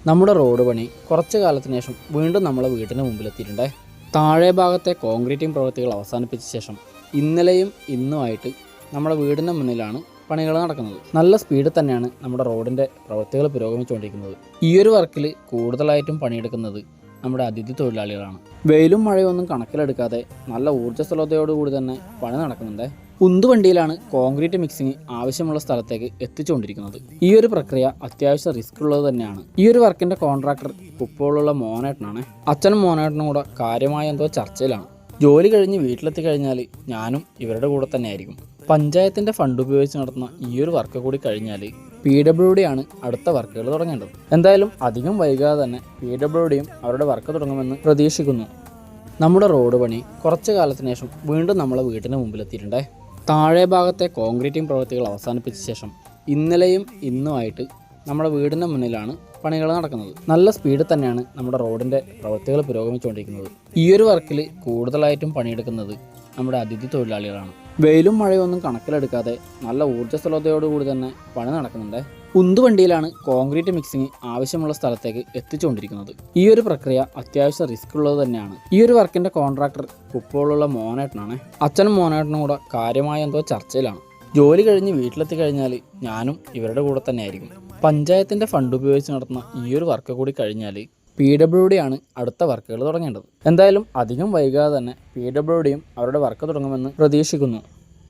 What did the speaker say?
നമ്മുടെ റോഡ് പണി കുറച്ചു കാലത്തിന് ശേഷം വീണ്ടും നമ്മളെ വീട്ടിന് മുമ്പിലെത്തിയിട്ടുണ്ട്. താഴെ ഭാഗത്തെ കോൺക്രീറ്റിംഗ് പ്രവൃത്തികൾ അവസാനിപ്പിച്ച ശേഷം ഇന്നലെയും ഇന്നുമായിട്ട് നമ്മുടെ വീടിൻ്റെ മുന്നിലാണ് പണികൾ നടക്കുന്നത്. നല്ല സ്പീഡിൽ തന്നെയാണ് നമ്മുടെ റോഡിൻ്റെ പ്രവൃത്തികൾ പുരോഗമിച്ചുകൊണ്ടിരിക്കുന്നത്. ഈ ഒരു വർക്കിൽ കൂടുതലായിട്ടും പണിയെടുക്കുന്നത് നമ്മുടെ അതിഥി തൊഴിലാളികളാണ്. വെയിലും മഴയൊന്നും കണക്കിലെടുക്കാതെ നല്ല ഊർജ്ജസ്വലതയോടുകൂടി തന്നെ പണി നടക്കുന്നുണ്ട്. ഉന്തുവണ്ടിയിലാണ് കോൺക്രീറ്റ് മിക്സിംഗ് ആവശ്യമുള്ള സ്ഥലത്തേക്ക് എത്തിച്ചുകൊണ്ടിരിക്കുന്നത്. ഈ ഒരു പ്രക്രിയ അത്യാവശ്യം റിസ്ക് ഉള്ളത് തന്നെയാണ്. ഈ ഒരു വർക്കിന്റെ കോൺട്രാക്ടർ ഇപ്പോഴുള്ള മോനേട്ടനാണ്. അച്ഛനും മോനേട്ടനും കൂടെ കാര്യമായ എന്തോ ചർച്ചയിലാണ്. ജോലി കഴിഞ്ഞ് വീട്ടിലെത്തി കഴിഞ്ഞാൽ ഞാനും ഇവരുടെ കൂടെ തന്നെ ആയിരിക്കും. പഞ്ചായത്തിന്റെ ഫണ്ട് ഉപയോഗിച്ച് നടത്തുന്ന ഈ ഒരു വർക്ക് കൂടി കഴിഞ്ഞാൽ PWD ആണ് അടുത്ത വർക്കുകൾ തുടങ്ങേണ്ടത്. എന്തായാലും അധികം വൈകാതെ തന്നെ PWDയും അവരുടെ വർക്ക് തുടങ്ങുമെന്ന് പ്രതീക്ഷിക്കുന്നു. നമ്മുടെ റോഡ് പണി കുറച്ചു കാലത്തിന് ശേഷം വീണ്ടും നമ്മളെ വീട്ടിന് മുമ്പിലെത്തിയിട്ടുണ്ട്. താഴെ ഭാഗത്തെ കോൺക്രീറ്റിംഗ് പ്രവൃത്തികൾ അവസാനിപ്പിച്ച ശേഷം ഇന്നലെയും ഇന്നുമായിട്ട് നമ്മുടെ വീടിൻ്റെ മുന്നിലാണ് പണികൾ നടക്കുന്നത്. നല്ല സ്പീഡിൽ തന്നെയാണ് നമ്മുടെ റോഡിൻ്റെ പ്രവൃത്തികൾ പുരോഗമിച്ചുകൊണ്ടിരിക്കുന്നത്. ഈ ഒരു വർക്കിൽ കൂടുതലായിട്ടും പണിയെടുക്കുന്നത് നമ്മുടെ അതിഥി തൊഴിലാളികളാണ്. വെയിലും മഴയൊന്നും കണക്കിലെടുക്കാതെ നല്ല ഊർജ്ജസ്വലതയോടുകൂടി തന്നെ പണി നടക്കുന്നുണ്ട്. ഉന്തുവണ്ടിയിലാണ് കോൺക്രീറ്റ് മിക്സിംഗ് ആവശ്യമുള്ള സ്ഥലത്തേക്ക് എത്തിച്ചുകൊണ്ടിരിക്കുന്നത്. ഈ ഒരു പ്രക്രിയ അത്യാവശ്യം റിസ്ക് ഉള്ളത് തന്നെയാണ്. ഈ ഒരു വർക്കിന്റെ കോൺട്രാക്ടർ ഇപ്പോഴുള്ള മോനേട്ടനാണ്. അച്ഛനും മോനേട്ടനും കൂടെ കാര്യമായ എന്തോ ചർച്ചയിലാണ്. ജോലി കഴിഞ്ഞ് വീട്ടിലെത്തി കഴിഞ്ഞാൽ ഞാനും ഇവരുടെ കൂടെ തന്നെ ആയിരിക്കും. പഞ്ചായത്തിന്റെ ഫണ്ട് ഉപയോഗിച്ച് നടത്തുന്ന ഈ ഒരു വർക്ക് കൂടി കഴിഞ്ഞാൽ PWD ആണ് അടുത്ത വർക്കുകൾ തുടങ്ങേണ്ടത്. എന്തായാലും അധികം വൈകാതെ തന്നെ PWDയും അവരുടെ വർക്ക് തുടങ്ങുമെന്ന് പ്രതീക്ഷിക്കുന്നു.